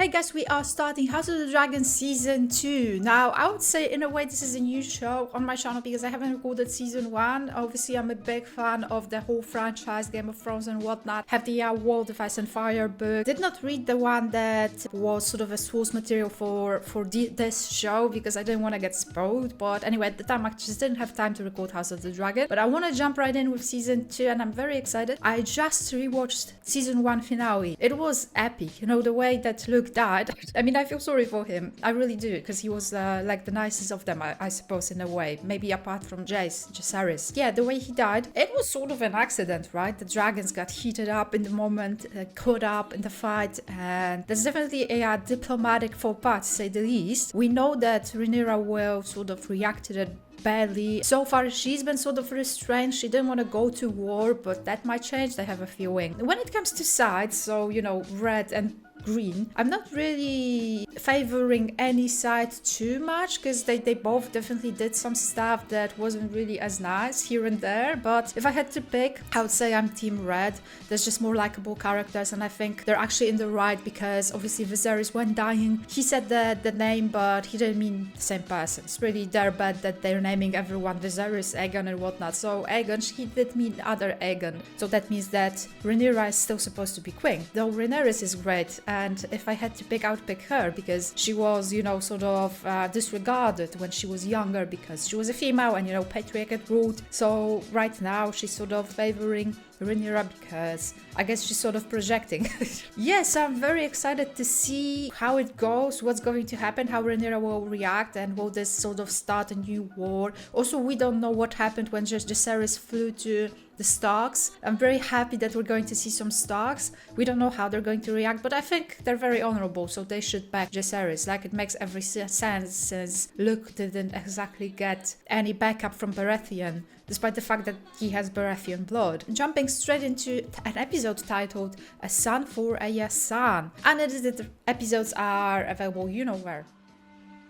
Hey guys, we are starting House of the Dragon Season 2. Now, I would say in a way this is a new show on my channel because I haven't recorded Season 1. Obviously, I'm a big fan of the whole franchise, Game of Thrones and whatnot. Have the World of Ice and Fire book. Did not read the one that was sort of a source material for this show because I didn't want to get spoiled. But anyway, at the time I just didn't have time to record House of the Dragon. But I want to jump right in with Season 2 and I'm very excited. I just rewatched Season 1 finale. It was epic, you know, the way that Luke died. I mean, I feel sorry for him. I really do, because he was like the nicest of them, I suppose, in a way. Maybe apart from GGzi. Yeah, the way he died, it was sort of an accident, right? The dragons got heated up in the moment, caught up in the fight, and there's definitely a diplomatic faux pas, to say the least. We know that Rhaenyra will sort of react to that badly. So far, she's been sort of restrained. She didn't want to go to war, but that might change, I have a feeling. When it comes to sides, so, you know, red and green, I'm not really favoring any side too much because they both definitely did some stuff that wasn't really as nice here and there. But if I had to pick, I would say I'm team red. There's just more likable characters and I think they're actually in the right because obviously Viserys, when dying, he said the name but he didn't mean the same person. It's really their bad that they're naming everyone Viserys, Aegon and whatnot. So Aegon, he did mean other Aegon. So that means that Rhaenyra is still supposed to be queen. Though Rhaenyra is great. And if I had to pick her because she was, you know, sort of disregarded when she was younger because she was a female and, you know, patriarchate ruled. So right now she's sort of favoring Rhaenyra because I guess she's sort of projecting. Yes, I'm very excited to see how it goes, what's going to happen, how Rhaenyra will react, and will this sort of start a new war. Also, we don't know what happened when Jaehaerys flew to the Starks. I'm very happy that we're going to see some Starks. We don't know how they're going to react, but I think they're very honorable, so they should back Jaehaerys. Like, it makes every sense since Luke didn't exactly get any backup from Baratheon, despite the fact that he has Baratheon blood. Jumping straight into an episode titled A Son for a Son. Unedited episodes are available, you know where.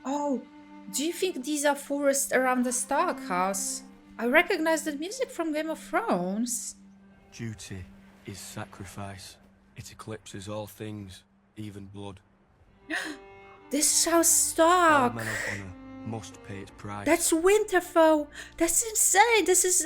Oh, do you think these are forests around the Stark house? I recognize the music from Game of Thrones. Duty is sacrifice. It eclipses all things, even blood. This is how All Stark. men of honor must pay its price. That's Winterfell. That's insane. This is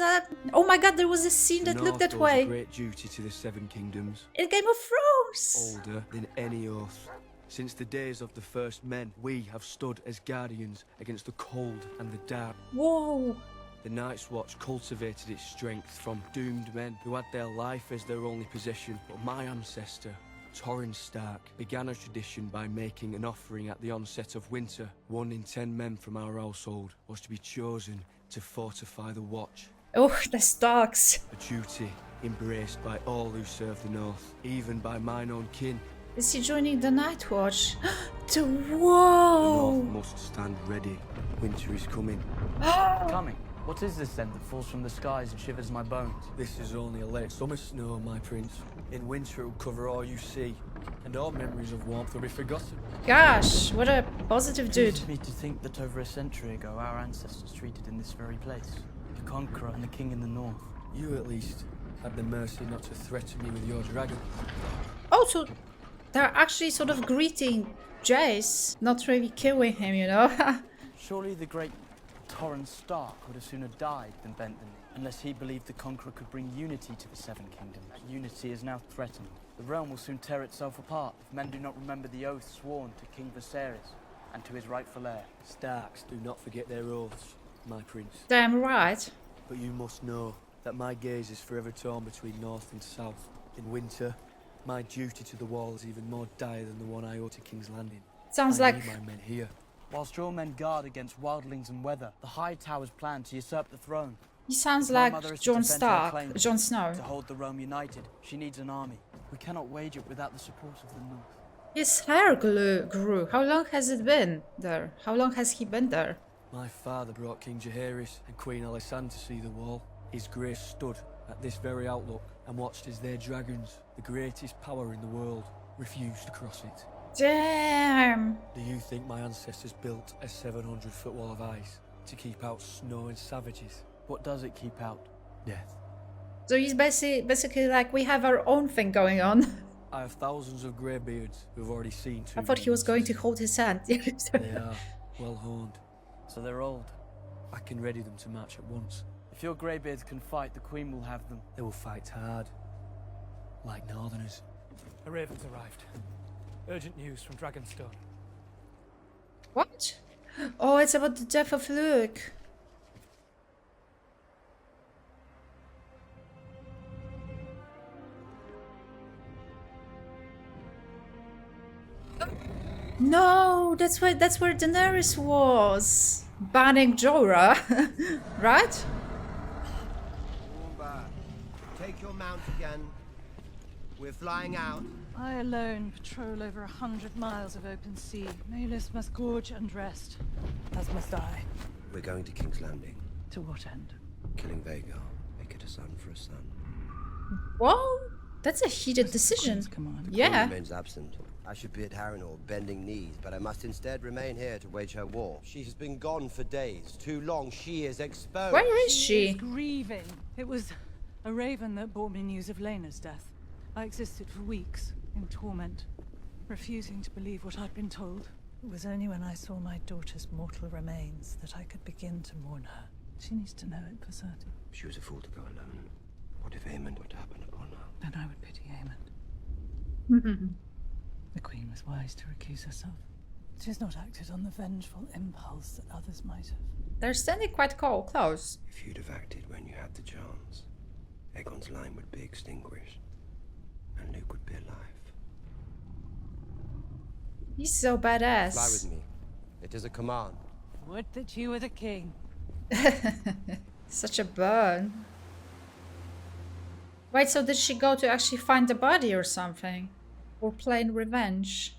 oh my god, there was a scene that looked that way. A great duty to the Seven Kingdoms, In Game of Thrones. older than any oath. Since the days of the first men, we have stood as guardians against the cold and the dark. Whoa. The Night's Watch cultivated its strength from doomed men who had their life as their only possession. But my ancestor, Torrhen Stark, began a tradition by making an offering at the onset of winter. 1 in 10 men from our household was to be chosen to fortify the watch. Oh, the Starks. A duty embraced by all who serve the North, even by mine own kin. Is he joining the Night Watch? The Whoa. North must stand ready. Winter is coming. Coming? What is this then that falls from the skies and shivers my bones? This is only a late summer snow, my prince. In winter it will cover all you see, and all memories of warmth will be forgotten. Gosh, what a positive dude. It me to think that over a century ago our ancestors treated in this very place. The conqueror and the king in the north. You at least had the mercy not to threaten me with your dragon. Also, they're actually sort of greeting Jace, not really killing him, you know? Surely the great Torrhen Stark would have sooner died than bent the knee, unless he believed the conqueror could bring unity to the Seven Kingdoms. That unity is now threatened. The realm will soon tear itself apart if men do not remember the oath sworn to King Viserys and to his rightful heir. Starks do not forget their oaths, my prince. Damn right. But you must know that my gaze is forever torn between north and south. In winter, my duty to the wall is even more dire than the one I owe to King's Landing. Sounds I like... need my men here. Whilst your men guard against wildlings and weather, the High Towers plan to usurp the throne. He sounds My like mother is to Jon defend her Stark, claim. Jon Snow. To hold the realm united, she needs an army. We cannot wage it without the support of the North. His hair grew. How long has it been there? How long has he been there? My father brought King Jaehaerys and Queen Alysanne to see the wall. His grace stood at this very outlook and watched as their dragons, the greatest power in the world, refused to cross it. Damn. Do you think my ancestors built a 700-foot wall of ice to keep out snow and savages? What does it keep out? Death. So he's basically like, we have our own thing going on. I have thousands of greybeards who've already seen two. I thought he was going to hold his hand. They are well honed. So they're old. I can ready them to march at once. If your greybeards can fight, the Queen will have them. They will fight hard, like Northerners. A raven's arrived. Urgent news from Dragonstone. What? Oh, it's about the death of Luke. No, that's where Daenerys was. Banning Jorah. Right? Take your mount again. We're flying out. I alone patrol over 100 miles of open sea. Malus must gorge and rest, as must I. We're going to King's Landing. To what end? Killing Vhagar. Make it a son for a son. Well, that's a heated decision. Queen's command. Queen Yeah. remains absent. I should be at Harrenhal, bending knees, but I must instead remain here to wage her war. She has been gone for days. Too long. She is exposed. Where is Is she? grieving. It was a raven that brought me news of Lena's death. I existed for weeks, in torment, refusing to believe what I'd been told. It was only when I saw my daughter's mortal remains that I could begin to mourn her. She needs to know it for certain. She was a fool to go alone. What if Aemond were to happen upon her? Then I would pity Aemond. The Queen was wise to recuse herself. She's not acted on the vengeful impulse that others might have. They're standing quite close. If you'd have acted when you had the chance, Aegon's line would be extinguished, and Luke would be alive. He's so badass. Fly with me. It is a command. Would that you were the king. Such a burn. Wait, so did she go to actually find the body or something? Or plain revenge?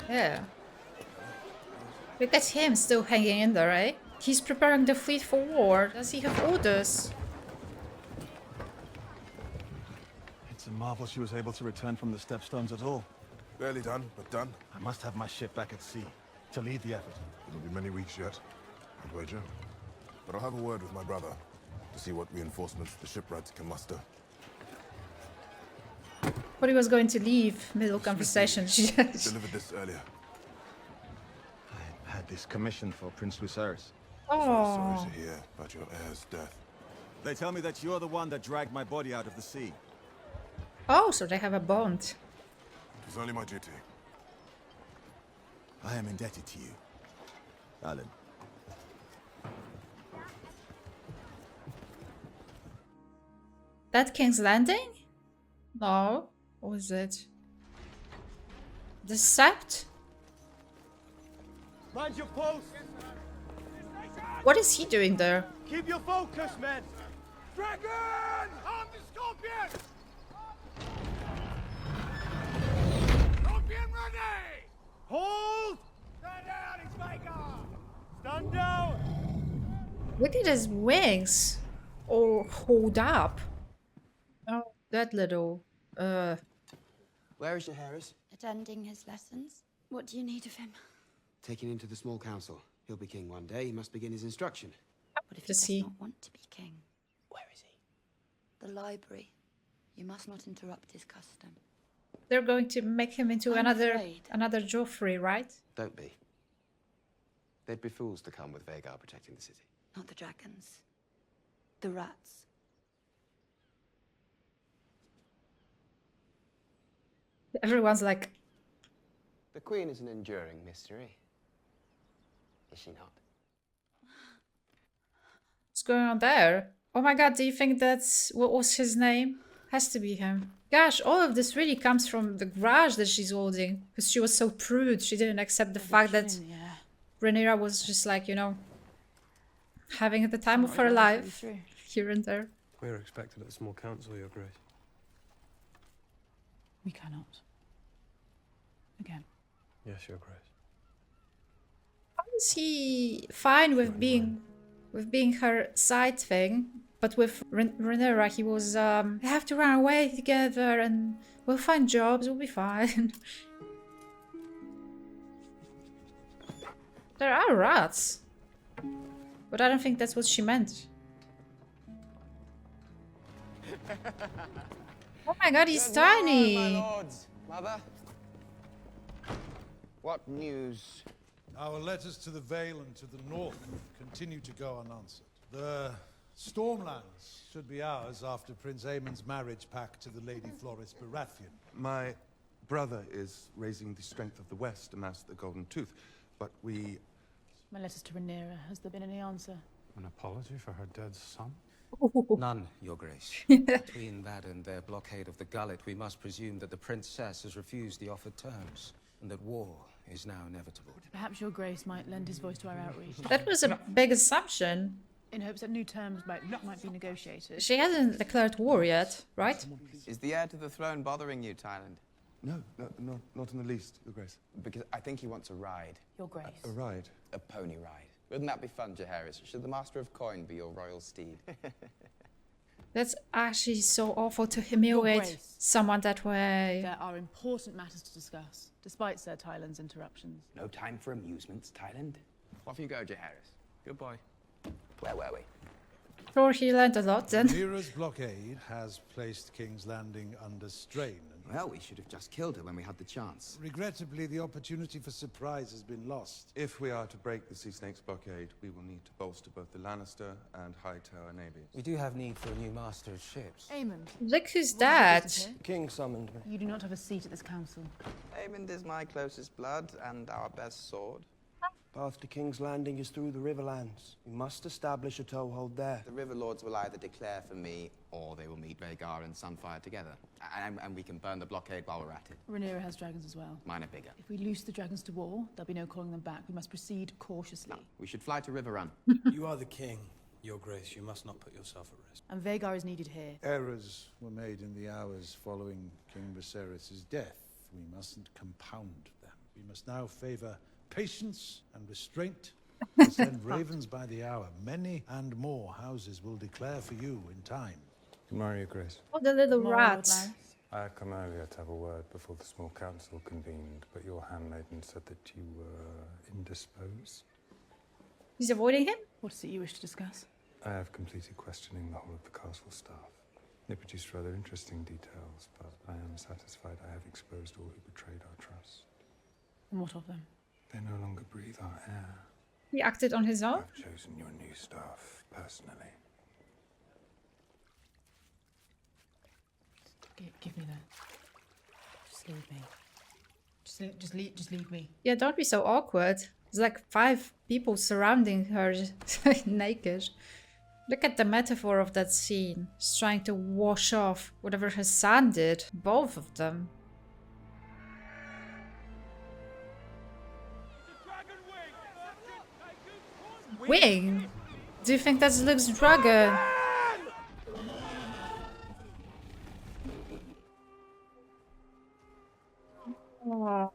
Yeah. Look at him still hanging in there, eh? He's preparing the fleet for war. Does he have orders? It's a marvel she was able to return from the Stepstones at all. Barely done, but done. I must have my ship back at sea to lead the effort. It'll be many weeks yet, I'd wager. But I'll have a word with my brother to see what reinforcements the shipwrights can muster. But he was going to leave middle conversation. Delivered this earlier. I had this commission for Prince Lucerys. Very Oh, sorry to hear about your heir's death. They tell me that you're the one that dragged my body out of the sea. oh, so they have a bond. It was only my duty. I am indebted to you, Alan. That King's Landing? No. What was it? The Sept? Mind your post! What is he doing there? Keep your focus, men! Dragon! Arm the scorpion! Scorpion ready! Hold! Stand down, it's Vhagar! Stand down! Look at his wings. All hold up. Oh, that little... Where is Jaehaerys? Attending his lessons. What do you need of him? Taken into the small council. He'll be king one day. He must begin his instruction. What if he Does does he- not want to be king? Where is he? The library. You must not interrupt his custom. They're going to make him into I'm another afraid. Joffrey, right? Don't be. They'd be fools to come with Vhagar protecting the city. Not the dragons. The rats. Everyone's like, The Queen is an enduring mystery. Is she not? what's going on there? Oh my god, do you think that's... What was his name? Has to be him. Gosh, all of this really comes from the grudge that she's holding. Because she was so prude. She didn't accept the fact that Yeah. Rhaenyra was just like, you know, having the time of her That's really life. true. Here and there. We're expected at the small council, Your Grace. We cannot. Again. Yes, Your Grace. How is he fine with being her side thing? But with Rhaenyra, he was, we have to run away together and we'll find jobs, we'll be fine. There are rats. But I don't think that's what she meant. Oh my god, he's Good tiny. morning, my lords. Mother? What news? Our letters to the Vale and to the north continue to go unanswered. The Stormlands should be ours after Prince Aemon's marriage pact to the Lady Floris Baratheon. My brother is raising the strength of the West to master the Golden Tooth, but we... My letters to Rhaenyra. Has there been any answer? An apology for her dead son? None, Your Grace. Between that and their blockade of the gullet, we must presume that the princess has refused the offered terms, and that war is now inevitable. Perhaps Your Grace might lend his voice to our outreach. That was a big assumption. In hopes that new terms might be negotiated. She hasn't declared war yet, right? Is the heir to the throne bothering you, Thailand? No, not in the least, Your Grace. Because I think he wants a ride. Your Grace. A ride? A pony ride. Wouldn't that be fun, Jaehaerys? Should the Master of Coin be your royal steed? That's actually so awful to humiliate someone that way. There are important matters to discuss, despite Sir Tyland's interruptions. No time for amusements, Thailand. Off you go, Jaehaerys. Goodbye. Where were we? Sure, he learned a lot then. Rhaenyra's blockade has placed King's Landing under strain. Well, we should have just killed her when we had the chance. Regrettably, the opportunity for surprise has been lost. If we are to break the Sea Snake's blockade, we will need to bolster both the Lannister and Hightower navies. We do have need for a new master of ships. Aemond. Look who's that. King summoned me. You do not have a seat at this council. Aemond is my closest blood and our best sword. Path to King's Landing is through the Riverlands. We must establish a toehold there. The River Lords will either declare for me, or they will meet Rhaegar and Sunfire together. And we can burn the blockade while we're at it. Rhaenyra has dragons as well. Mine are bigger. If we loose the dragons to war, there'll be no calling them back. We must proceed cautiously. No, we should fly to Riverrun. You are the king, Your Grace. You must not put yourself at risk. And Vhagar is needed here. Errors were made in the hours following King Viserys' death. We mustn't compound them. We must now favor patience and restraint. Send ravens by the hour. Many and more houses will declare for you in time. Good morning, Your Grace. Oh, the little rats. I had come earlier to have a word before the small council convened, but your handmaiden said that you were indisposed. He's avoiding him? What is it you wish to discuss? I have completed questioning the whole of the castle staff. They produced rather interesting details, but I am satisfied I have exposed all who betrayed our trust. And what of them? They no longer breathe our air. He acted on his own? I've chosen your new staff, personally. Give me that. Just leave me. Just leave me. Yeah, don't be so awkward. There's like 5 people surrounding her naked. Look at the metaphor of that scene. She's trying to wash off whatever her son did. Both of them. Wing? Do you think that's Luke's dragon? Oh.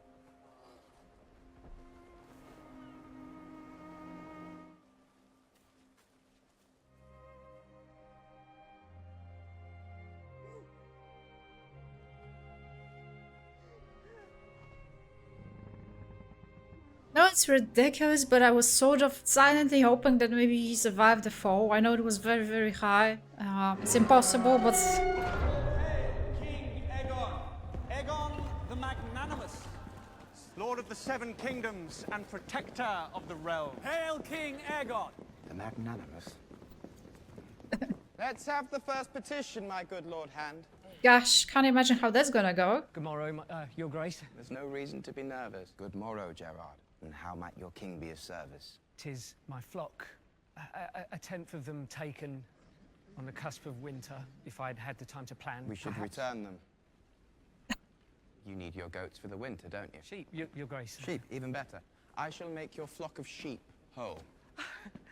No, it's ridiculous, but I was sort of silently hoping that maybe he survived the fall. I know it was very, very high. It's impossible, but... King Aegon. Aegon the Magnanimous. Lord of the Seven Kingdoms and protector of the realm. Hail King Aegon. The Magnanimous. Let's have the first petition, my good Lord Hand. Gosh, can't imagine how that's gonna go. Good morrow, Your Grace. There's no reason to be nervous. Good morrow, Gerard. And how might your king be of service? 'Tis my flock. A tenth of them taken on the cusp of winter. If I'd had the time to plan, We should perhaps. return them. You need your goats for the winter, don't you? Sheep, Your Grace. Sheep, even better. I shall make your flock of sheep whole.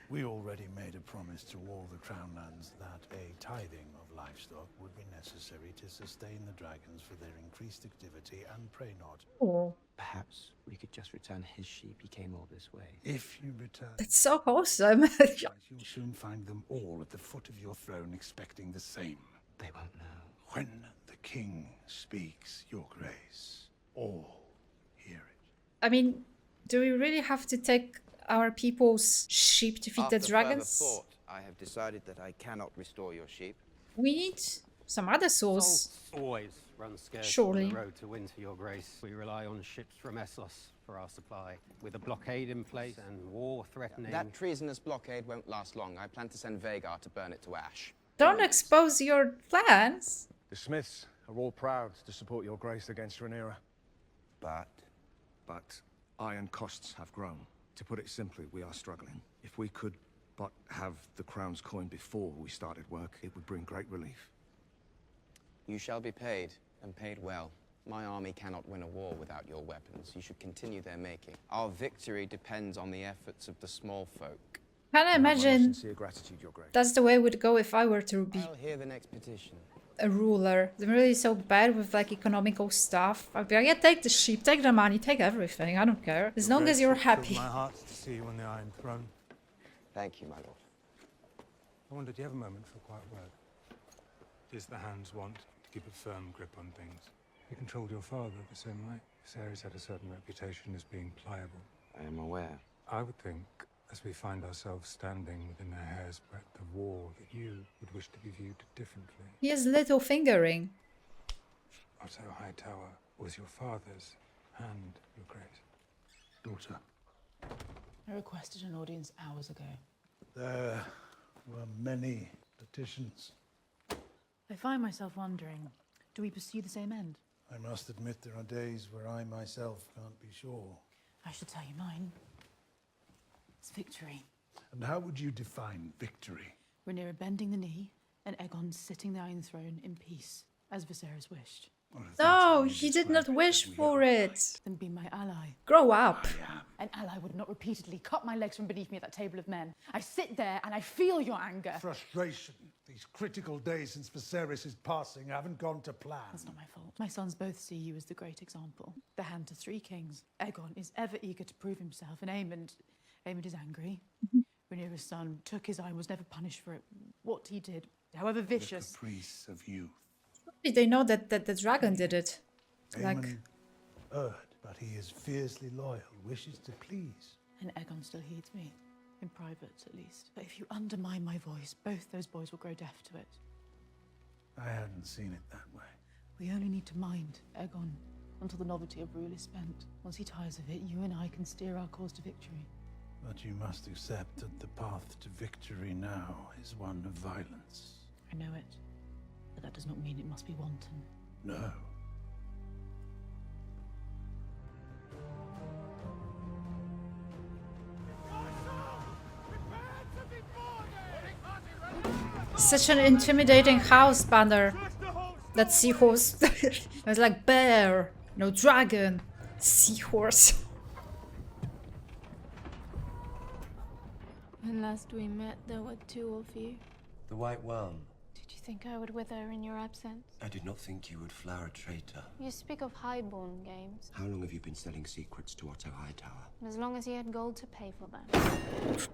We already made a promise to all the Crown lands that a tithing of livestock would be necessary to sustain the dragons for their increased activity and pray not. Oh. Perhaps we could just return his sheep. He came all this way. If you return... That's so wholesome. You'll soon find them all at the foot of your throne expecting the same. They won't know. When the king speaks, Your Grace, all hear it. I mean, do we really have to take our people's sheep to feed the After dragons? further thought, I have decided that I cannot restore your sheep. We need some other souls. Always run scarce Surely. on the road to winter, Your Grace. We rely on ships from Essos for our supply. With a blockade in place and war threatening... That treasonous blockade won't last long. I plan to send Vhagar to burn it to ash. Don't expose your plans. The Smiths are all proud to support Your Grace against Rhaenyra. But iron costs have grown. To put it simply, we are struggling. If we could but have the crown's coin before we started work, it would bring great relief. You shall be paid, and paid well. My army cannot win a war without your weapons. You should continue their making. Our victory depends on the efforts of the small folk. Can I imagine Sincere gratitude, Your Grace. that's the way it would go if I were to be I'll hear the next petition. a ruler. I'm really so bad with like economical stuff. I'd be like, yeah, take the sheep, take the money, take everything. I don't care. As long as you're happy. My heart to see you on the Iron Throne. Thank you, my lord. I wonder, do you have a moment for a quiet word? It is the Hands want to keep a firm grip on things. You controlled your father the same way. Viserys had a certain reputation as being pliable. I am aware. I would think, as we find ourselves standing within a hair's breadth of war, that you would wish to be viewed differently. He has little fingering. Otto Hightower was your father's hand, Your Grace. Daughter. I requested an audience hours ago. There were many petitions. I find myself wondering, do we pursue the same end? I must admit there are days where I myself can't be sure. I should tell you mine. It's victory. And how would you define victory? Rhaenyra bending the knee, and Aegon sitting the Iron Throne in peace, as Viserys wished. No, he did not wish for it. Then be my ally. Grow up. An ally would not repeatedly cut my legs from beneath me at that table of men. I sit there and I feel your anger. Frustration. These critical days since Viserys' passing haven't gone to plan. That's not my fault. My sons both see you as the great example. The hand to three kings. Aegon is ever eager to prove himself, and Aemond is angry. Rhaenyra's son took his eye and was never punished for it. What he did, however vicious. The caprice of youth. Did they know that the dragon did it? Like, Aemond erred, but he is fiercely loyal. He wishes to please. And Aegon still heeds me. In private, at least. But if you undermine my voice, both those boys will grow deaf to it. I hadn't seen it that way. We only need to mind Aegon until the novelty of rule is spent. Once he tires of it, you and I can steer our course to victory. But you must accept that the path to victory now is one of violence. I know it. But that does not mean it must be wanton. No. such an intimidating house banner. That seahorse. It's like bear, no dragon, seahorse. When last we met, there were two of you. The White Worm. Did you think I would wither in your absence? I did not think you would flower a traitor. You speak of highborn games. How long have you been selling secrets to Otto Hightower? As long as he had gold to pay for them.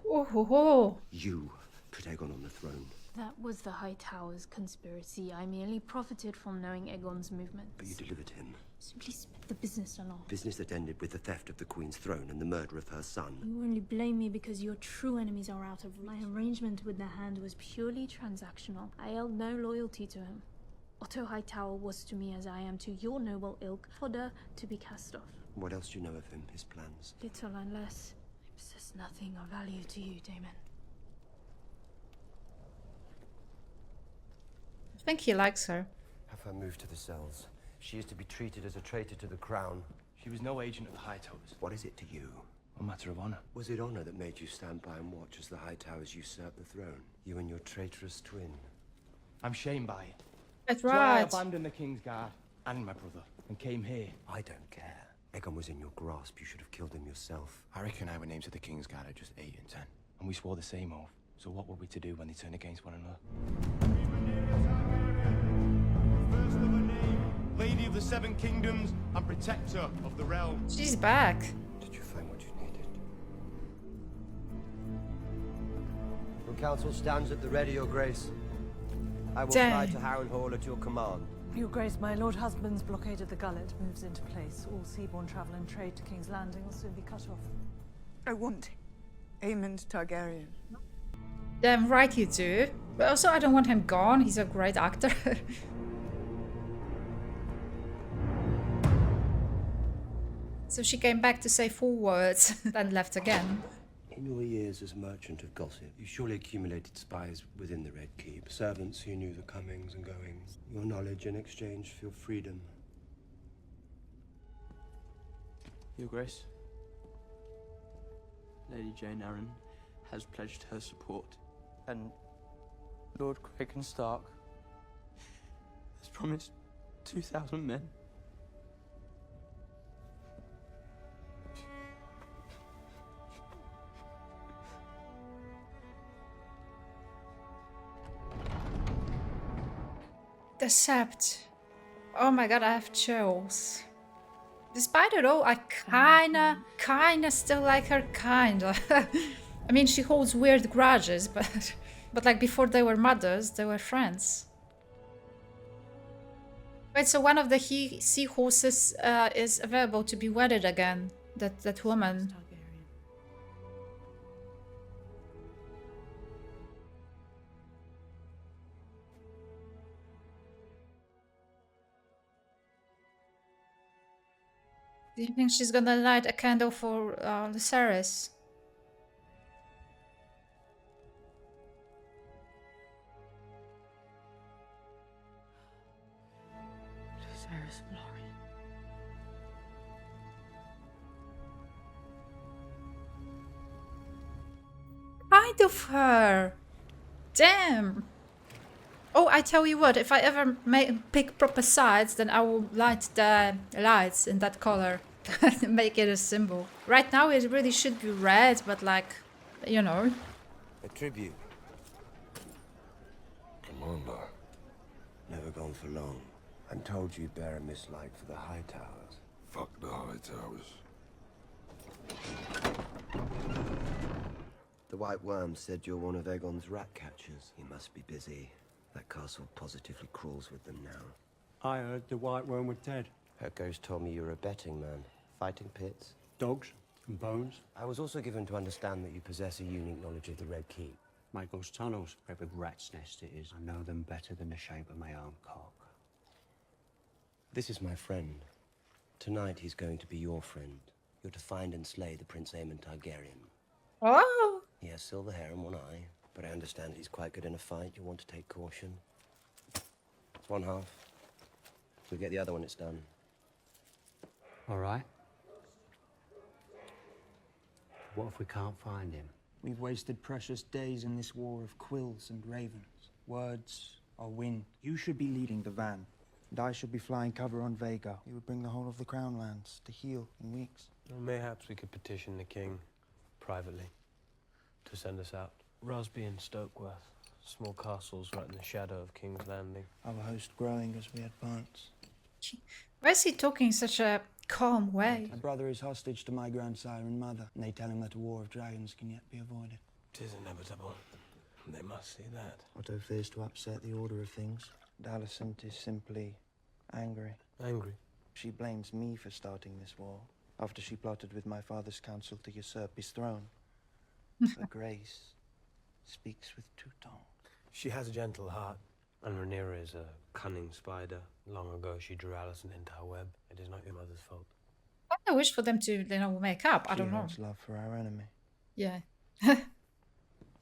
Oh, ho, ho. You put Aegon on the throne. That was the Hightower's conspiracy. I merely profited from knowing Aegon's movements. But you delivered him. Simply sped the business along. Business that ended with the theft of the Queen's throne and the murder of her son. You only blame me because your true enemies are out of reach. My arrangement with the Hand was purely transactional. I held no loyalty to him. Otto Hightower was to me as I am to your noble ilk, fodder to be cast off. What else do you know of him, his plans? Little unless I possess nothing of value to you, Damon. I think he likes her. Have her moved to the cells. She is to be treated as a traitor to the crown. She was no agent of the Hightowers. What is it to you? A matter of honor. Was it honor that made you stand by and watch as the Hightowers usurped the throne? You and your traitorous twin. I'm shamed by it. That's So I right. abandoned the King's Guard and my brother and came here. I don't care. Aegon was in your grasp. You should have killed him yourself. I reckon our names of the King's Guard are just 8 and 10. And we swore the same oath. So what were we to do when they turned against one another? First of a name, Lady of the Seven Kingdoms and Protector of the Realm. She's back. Did you find what you needed? Your counsel stands at the ready, Your Grace. I will fly to Harrenhal at your command. Your Grace, my Lord Husband's blockade of the Gullet moves into place. All seaborne travel and trade to King's Landing will soon be cut off. I want Aemond Targaryen. Damn right you do. But also I don't want him gone. He's a great actor. So she came back to say 4 words, then left again. In your years as merchant of gossip, you surely accumulated spies within the Red Keep. Servants who knew the comings and goings. Your knowledge in exchange for your freedom. Your Grace, Lady Jane Arryn has pledged her support, and Lord Kraken Stark has promised 2,000 men. The Sept. Oh my god, I have chills. Despite it all, I kinda still like her, kinda. I mean, she holds weird grudges, but like before they were mothers, they were friends. Wait, so one of the seahorses is available to be wedded again. That woman. Do you think she's gonna light a candle for Lucerys? Lucerys Glory. Kind of her. Damn. Oh, I tell you what, if I ever pick proper sides, then I will light the lights in that color. Make it a symbol. Right now it really should be red, but like, you know. A tribute. Commander. Never gone for long. I'm told you bear a mislike for the High Towers. Fuck the High Towers. The White Worm said you're one of Aegon's rat catchers. You must be busy. That castle positively crawls with them now. I heard the White Worm was dead. Her ghost told me you're a betting man. Fighting pits. Dogs and bones. I was also given to understand that you possess a unique knowledge of the Red Keep. Michael's tunnels. Great big rat's nest it is. I know them better than the shape of my own cock. This is my friend. Tonight he's going to be your friend. You're to find and slay the Prince Aemon Targaryen. Oh! He has silver hair and one eye, but I understand he's quite good in a fight. You'll want to take caution. It's one half. We'll get the other when it's done. All right. What if we can't find him? We've wasted precious days in this war of quills and ravens. Words are wind. You should be leading the van, and I should be flying cover on Vhagar. We would bring the whole of the Crown lands to heal in weeks. Well, mayhaps we could petition the king privately to send us out. Rosby and Stokeworth, small castles right in the shadow of King's Landing. Our host growing as we advance. Why is he talking in such a calm way? My brother is hostage to my grandsire and mother, and they tell him that a war of dragons can yet be avoided. 'Tis inevitable. They must see that. Otto fears to upset the order of things. Alicent is simply angry. Angry? She blames me for starting this war, after she plotted with my father's council to usurp his throne. Her grace speaks with two tongues. She has a gentle heart, and Rhaenyra is a cunning spider. Long ago she drew Alicent into her web. It is not your mother's fault. I wish for them to, you know, make up. I don't know. She has love for our enemy. Yeah.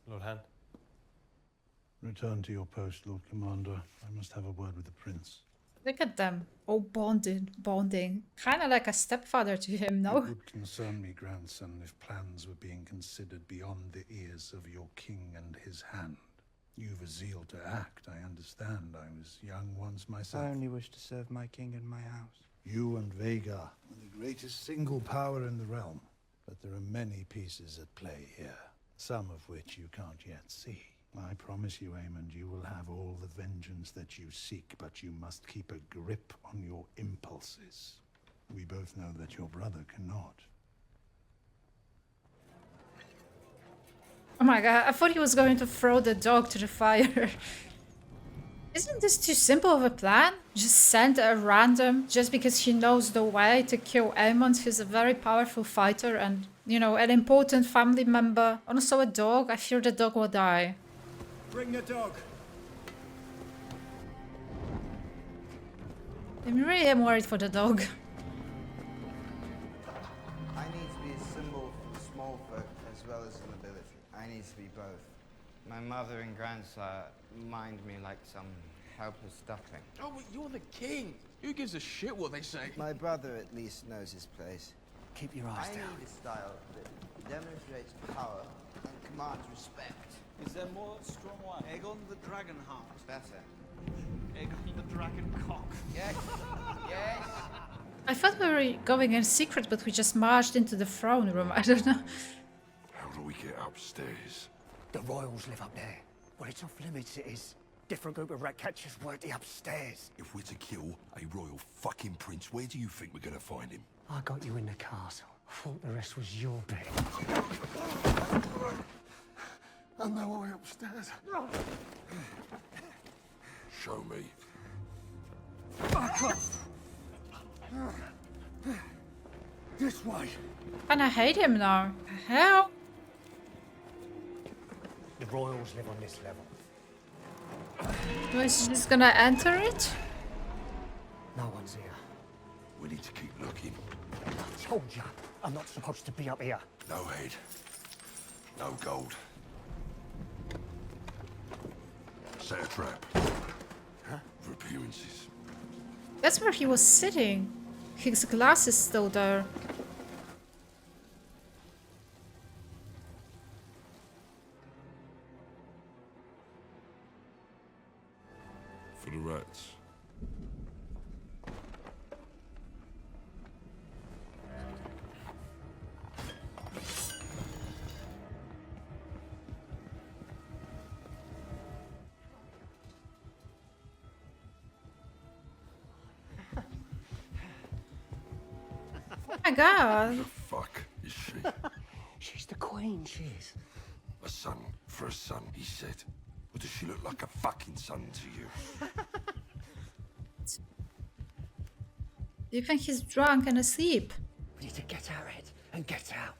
Lord Han? Return to your post, Lord Commander. I must have a word with the prince. Look at them, all bonding. Kind of like a stepfather to him, no? It would concern me, grandson, if plans were being considered beyond the ears of your king and his hand. You've a zeal to act, I understand. I was young once myself. I only wish to serve my king and my house. You and Vhagar are the greatest single power in the realm. But there are many pieces at play here, some of which you can't yet see. I promise you, Aemond, you will have all the vengeance that you seek, but you must keep a grip on your impulses. We both know that your brother cannot. Oh my god, I thought he was going to throw the dog to the fire. Isn't this too simple of a plan? Just send a random, just because he knows the way to kill Aemond, who's a very powerful fighter and, you know, an important family member. Also a dog, I fear the dog will die. Bring the dog. I really am worried for the dog. to be both. My mother and grandsire mind me like some helpless duckling. Oh, but you're the king. Who gives a shit what they say? My brother at least knows his place. Keep your eyes I down. need a style that demonstrates power and commands respect. Is there more strong one? Aegon the Dragon Heart. Better. Aegon the Dragon Cock. Yes. Yes. I thought we were going in secret, but we just marched into the throne room. I don't know. How do we get upstairs? The royals live up there. Where it's off limits it is. Different group of rat catchers work the upstairs. If we're to kill a royal fucking prince, where do you think we're gonna find him? I got you in the castle. I thought the rest was your bit. I know a way upstairs. Show me. This way. And I hate him now. The hell? The royals live on this level. Was she just gonna enter it? No one's here. We need to keep looking. I told you, I'm not supposed to be up here. No head. No gold. Set a trap. Huh? For appearances. That's where he was sitting. His glass is still there. For the rats. Oh my god. The fuck is she? She's the queen, she is. A son for a son, he said. Or does she look like a fucking son to you? Do you think he's drunk and asleep? We need to get our head and get out.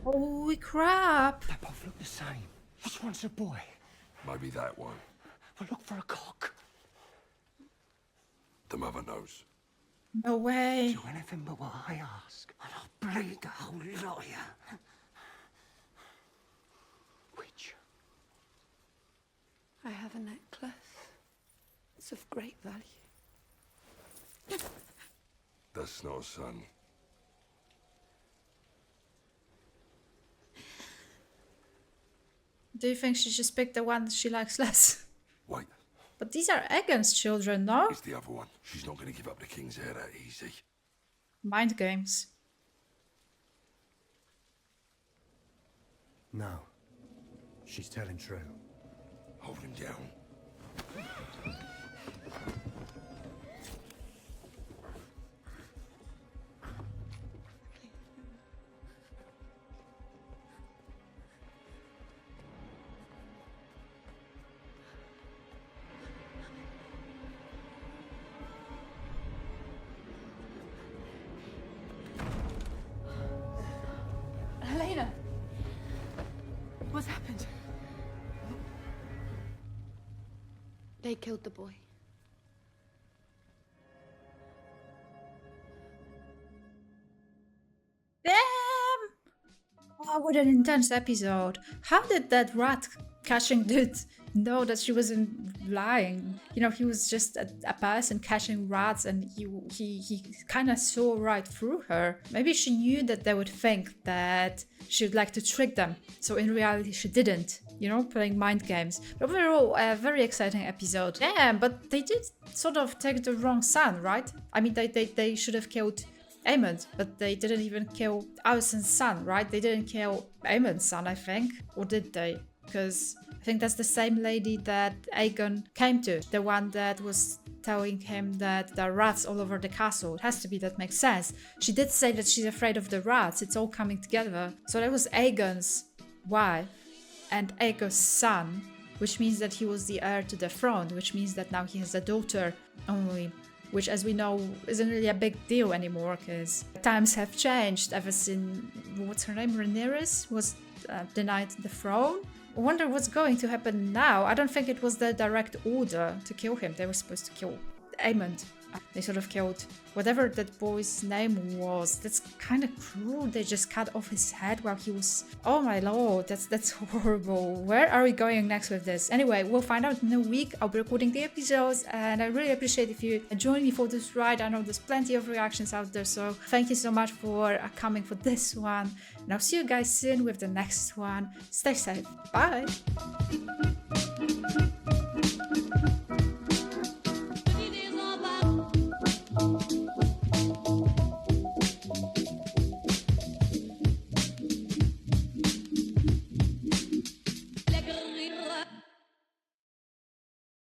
Holy crap. They both look the same. Which one's a boy? Maybe that one. We'll look for a cock. The mother knows. No way. Do anything but what I ask, and I'll bleed the whole lot of you. Which? I have a necklace. It's of great value. That's not a son. Do you think she just picked the one she likes less? Wait. But these are Aegon's children, no? It's the other one. She's not going to give up the king's heir that easy. Mind games. No. She's telling true. Hold him down. Helena! What's happened? They killed the boy. Damn! Oh, what an intense episode. How did that rat catching dude know that she wasn't lying? You know, he was just a person catching rats and he kind of saw right through her. Maybe she knew that they would think that she would like to trick them. So in reality, she didn't. You know, playing mind games. But overall, a very exciting episode. Damn, but they did sort of take the wrong son, right? I mean, they should have killed Aemond, but they didn't even kill Alicent's son, right? They didn't kill Aemond's son, I think. Or did they? Because I think that's the same lady that Aegon came to. The one that was telling him that there are rats all over the castle. It has to be, that makes sense. She did say that she's afraid of the rats. It's all coming together. So that was Aegon's wife and Aegon's son, which means that he was the heir to the throne, which means that now he has a daughter only, which, as we know, isn't really a big deal anymore because times have changed ever since, what's her name, Rhaenyra was denied the throne. I wonder what's going to happen now. I don't think it was the direct order to kill him. They were supposed to kill Aemond. They sort of killed whatever that boy's name was. That's kind of cruel. They just cut off his head while he was... Oh my lord, that's horrible. Where are we going next with this? Anyway, we'll find out in a week. I'll be recording the episodes, and I really appreciate if you join me for this ride. I know there's plenty of reactions out there, so thank you so much for coming for this one. And I'll see you guys soon with the next one. Stay safe. Bye!